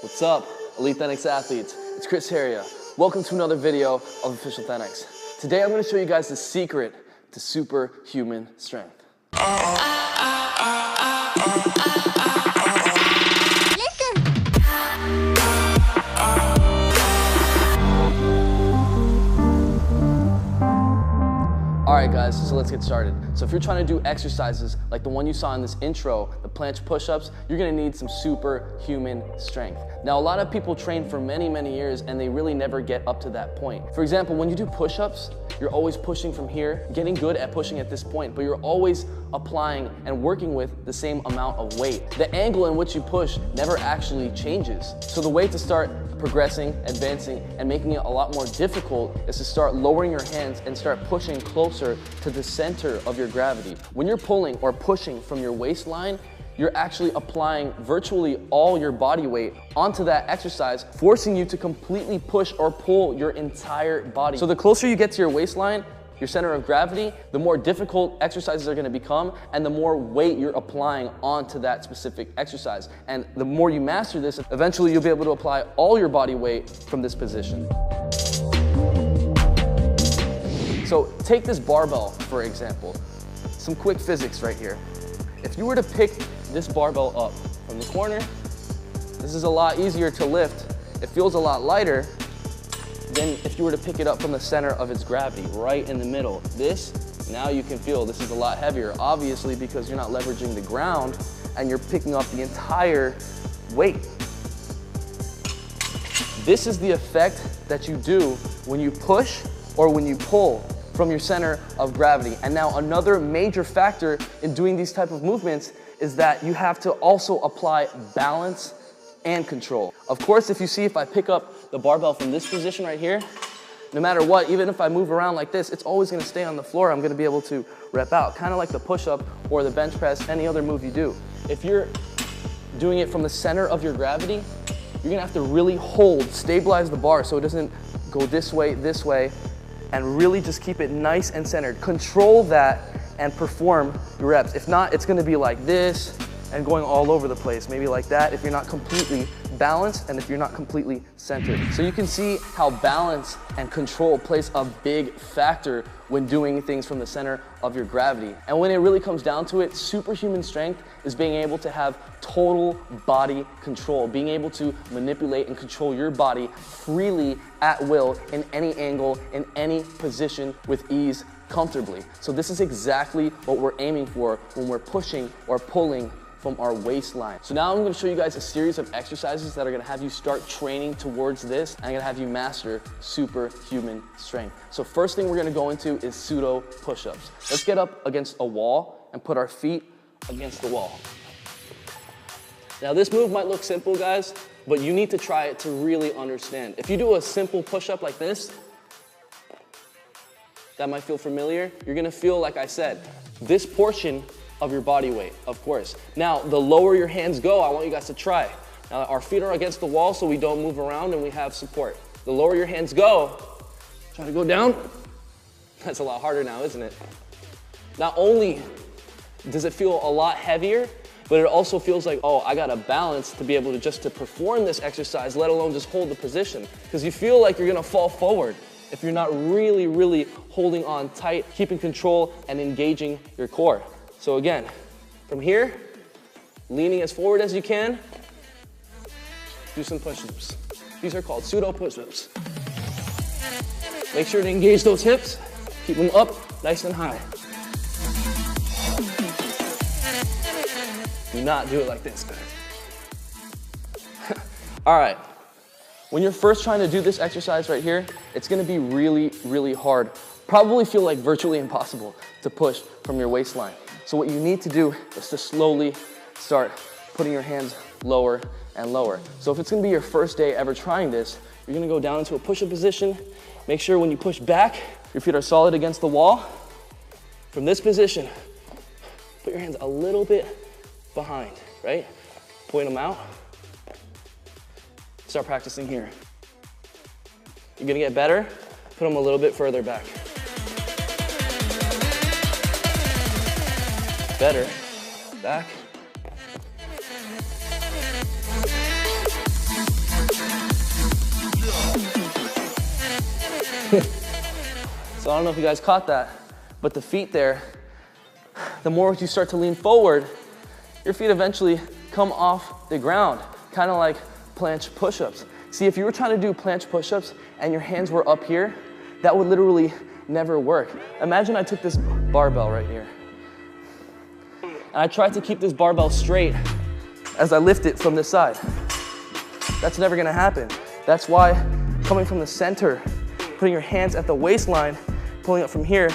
What's up, Elite Thenx athletes? It's Chris Heria. Welcome to another video of Official Thenx. Today I'm going to show you guys the secret to superhuman strength. Alright guys, so let's get started. So if you're trying to do exercises like the one you saw in this intro, the planche push-ups, you're gonna need some superhuman strength. Now a lot of people train for many years and they really never get up to that point. For example, when you do push-ups, you're always pushing from here, getting good at pushing at this point, but you're always applying and working with the same amount of weight. The angle in which you push never actually changes. So the way to start progressing, advancing, and making it a lot more difficult is to start lowering your hands and start pushing closer to the center of your gravity. When you're pulling or pushing from your waistline, you're actually applying virtually all your body weight onto that exercise, forcing you to completely push or pull your entire body. So the closer you get to your waistline, your center of gravity, the more difficult exercises are gonna become and the more weight you're applying onto that specific exercise. And the more you master this, eventually you'll be able to apply all your body weight from this position. So take this barbell, for example. Some quick physics right here. If you were to pick this barbell up from the corner, this is a lot easier to lift. It feels a lot lighter than if you were to pick it up from the center of its gravity, right in the middle. This, now you can feel this is a lot heavier, obviously because you're not leveraging the ground and you're picking up the entire weight. This is the effect that you do when you push or when you pull from your center of gravity. And now another major factor in doing these type of movements is that you have to also apply balance and control. Of course, if I pick up the barbell from this position right here, no matter what, even if I move around like this, it's always gonna stay on the floor. I'm gonna be able to rep out, kind of like the push-up or the bench press, any other move you do. If you're doing it from the center of your gravity, you're gonna have to really stabilize the bar so it doesn't go this way, and really just keep it nice and centered. Control that and perform your reps. If not, it's gonna be like this and going all over the place, maybe like that if you're not completely balanced and if you're not completely centered. So you can see how balance and control plays a big factor when doing things from the center of your gravity. And when it really comes down to it, superhuman strength is being able to have total body control, being able to manipulate and control your body freely at will in any angle, in any position with ease, comfortably. So this is exactly what we're aiming for when we're pushing or pulling from our waistline. So now I'm gonna show you guys a series of exercises that are gonna have you start training towards this and gonna have you master superhuman strength. So first thing we're gonna go into is pseudo push-ups. Let's get up against a wall and put our feet against the wall. Now this move might look simple, guys, but you need to try it to really understand. If you do a simple push-up like this, that might feel familiar. You're gonna feel, like I said, this portion of your body weight, of course. Now, the lower your hands go, I want you guys to try. Now, our feet are against the wall so we don't move around and we have support. The lower your hands go, try to go down. That's a lot harder now, isn't it? Not only does it feel a lot heavier, but it also feels like, oh, I gotta balance to be able to just to perform this exercise, let alone just hold the position. Because you feel like you're gonna fall forward if you're not really holding on tight, keeping control and engaging your core. So again, from here, leaning as forward as you can, do some push-ups. These are called pseudo push-ups. Make sure to engage those hips, keep them up nice and high. Do not do it like this, guys. All right, when you're first trying to do this exercise right here, it's gonna be really hard. Probably feel like virtually impossible to push from your waistline. So what you need to do is to slowly start putting your hands lower and lower. So if it's gonna be your first day ever trying this, you're gonna go down into a push-up position. Make sure when you push back, your feet are solid against the wall. From this position, put your hands a little bit behind, right? Point them out. Start practicing here. You're gonna get better, put them a little bit further back. Better, back. So I don't know if you guys caught that, but the feet there, the more you start to lean forward, your feet eventually come off the ground, kind of like planche push-ups. See, if you were trying to do planche push-ups and your hands were up here, that would literally never work. Imagine I took this barbell right here, and I tried to keep this barbell straight as I lift it from this side. That's never gonna happen. That's why coming from the center, putting your hands at the waistline, pulling up from here,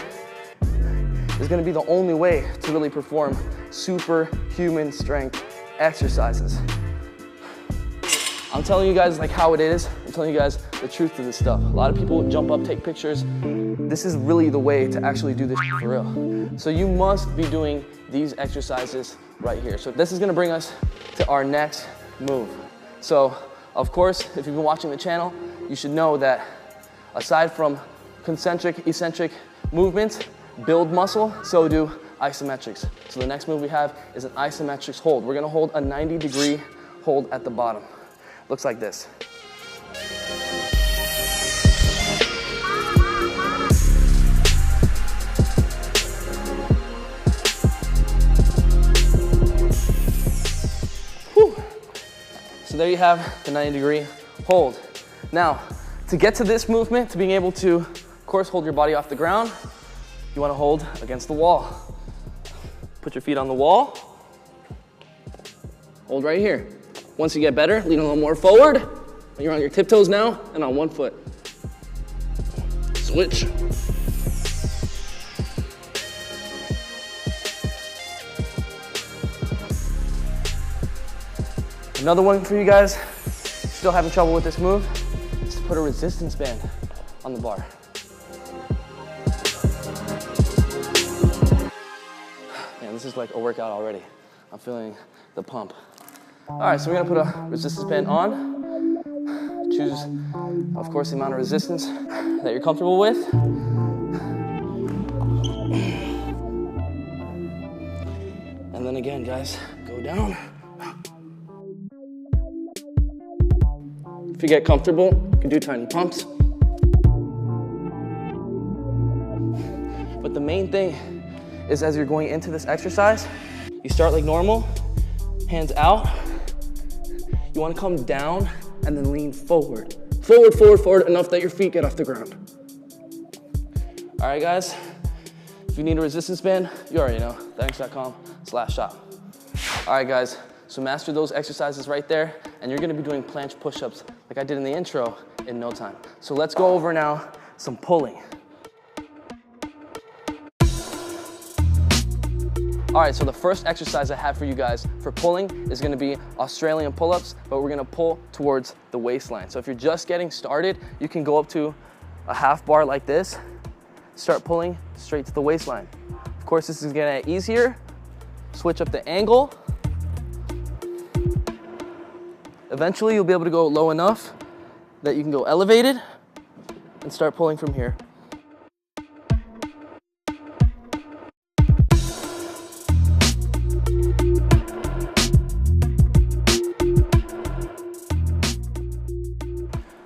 is gonna be the only way to really perform superhuman strength exercises. I'm telling you guys like how it is. I'm telling you guys the truth to this stuff. A lot of people jump up, take pictures. This is really the way to actually do this for real. So you must be doing these exercises right here. So this is gonna bring us to our next move. So of course, if you've been watching the channel, you should know that aside from concentric, eccentric movements, build muscle, so do isometrics. So the next move we have is an isometrics hold. We're gonna hold a 90-degree hold at the bottom. Looks like this. Whew. So there you have the 90-degree hold. Now, to get to this movement, to being able to, of course, hold your body off the ground, you want to hold against the wall. Put your feet on the wall. Hold right here. Once you get better, lean a little more forward. You're on your tiptoes now and on one foot. Switch. Another one for you guys, still having trouble with this move, is to put a resistance band on the bar. Man, this is like a workout already. I'm feeling the pump. All right, so we're gonna put a resistance band on. Choose, of course, the amount of resistance that you're comfortable with. And then again, guys, go down. If you get comfortable, you can do tiny pumps. But the main thing is as you're going into this exercise, you start like normal, hands out. You want to come down and then lean forward. Forward, forward, forward, enough that your feet get off the ground. All right, guys, if you need a resistance band, you already know, thenx.com/shop. All right, guys, so master those exercises right there, and you're gonna be doing planche push-ups like I did in the intro in no time. So let's go over now some pulling. All right, so the first exercise I have for you guys for pulling is gonna be Australian pull-ups, but we're gonna pull towards the waistline. So if you're just getting started, you can go up to a half bar like this, start pulling straight to the waistline. Of course, this is gonna get easier. Switch up the angle. Eventually, you'll be able to go low enough that you can go elevated and start pulling from here.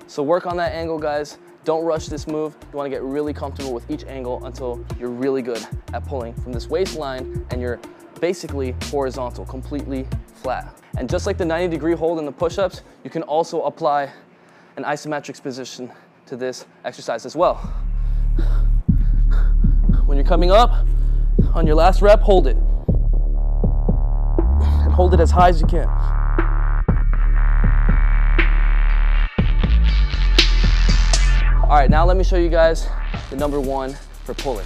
So work on that angle, guys. Don't rush this move. You want to get really comfortable with each angle until you're really good at pulling from this waistline and you're basically horizontal, completely flat. And just like the 90-degree hold in the push-ups, you can also apply an isometrics position to this exercise as well. When you're coming up, on your last rep, hold it. And hold it as high as you can. All right, now let me show you guys the number one for pulling.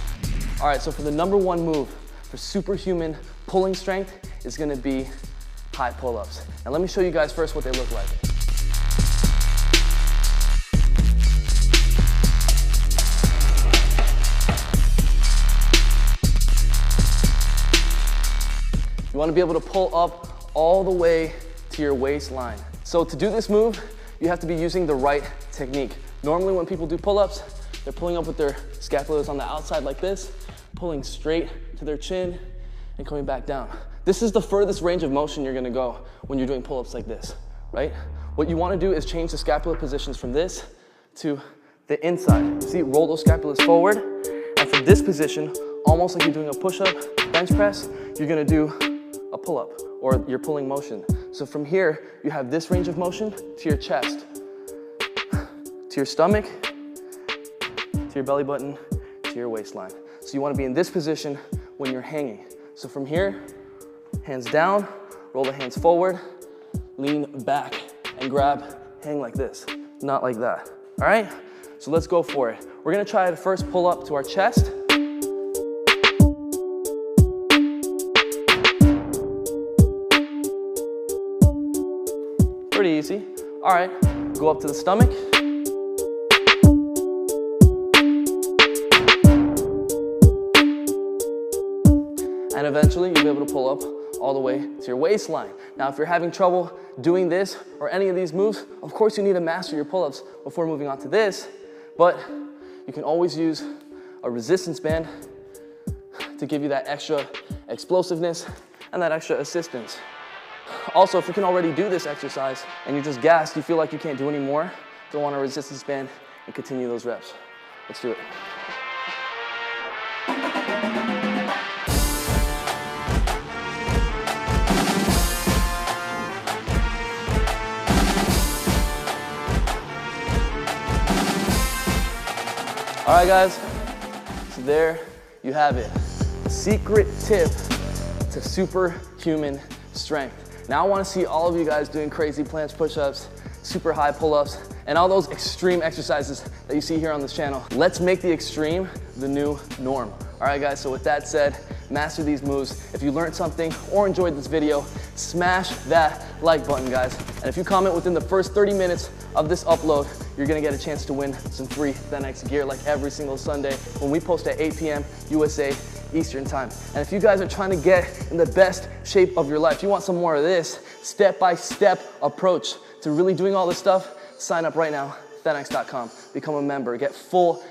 All right, so for the number one move for superhuman pulling strength is gonna be high pull-ups. Now let me show you guys first what they look like. You wanna be able to pull up all the way to your waistline. So to do this move, you have to be using the right technique. Normally when people do pull-ups, they're pulling up with their scapulas on the outside like this, pulling straight to their chin and coming back down. This is the furthest range of motion you're gonna go when you're doing pull-ups like this, right? What you wanna do is change the scapular positions from this to the inside. See, roll those scapulas forward. And from this position, almost like you're doing a push-up, bench press, you're gonna do a pull-up or your pulling motion. So from here, you have this range of motion to your chest, to your stomach, to your belly button, to your waistline. So you wanna be in this position when you're hanging. So from here, hands down, roll the hands forward, lean back and grab, hang like this, not like that, all right? So let's go for it. We're gonna try to first pull up to our chest. Pretty easy. All right, go up to the stomach. And eventually you'll be able to pull up all the way to your waistline. Now, if you're having trouble doing this or any of these moves, of course you need to master your pull-ups before moving on to this, but you can always use a resistance band to give you that extra explosiveness and that extra assistance. Also, if you can already do this exercise and you're just gassed, you feel like you can't do any more, throw on a resistance band and continue those reps. Let's do it. All right, guys, so there you have it. Secret tip to superhuman strength. Now I wanna see all of you guys doing crazy planche push-ups, super high pull-ups, and all those extreme exercises that you see here on this channel. Let's make the extreme the new norm. All right, guys, so with that said, master these moves. If you learned something or enjoyed this video, smash that like button, guys. And if you comment within the first 30 minutes of this upload, you're gonna get a chance to win some free ThenX gear like every single Sunday when we post at 8 p.m. USA Eastern Time. And if you guys are trying to get in the best shape of your life, you want some more of this step-by-step approach to really doing all this stuff, sign up right now, ThenX.com. Become a member, get full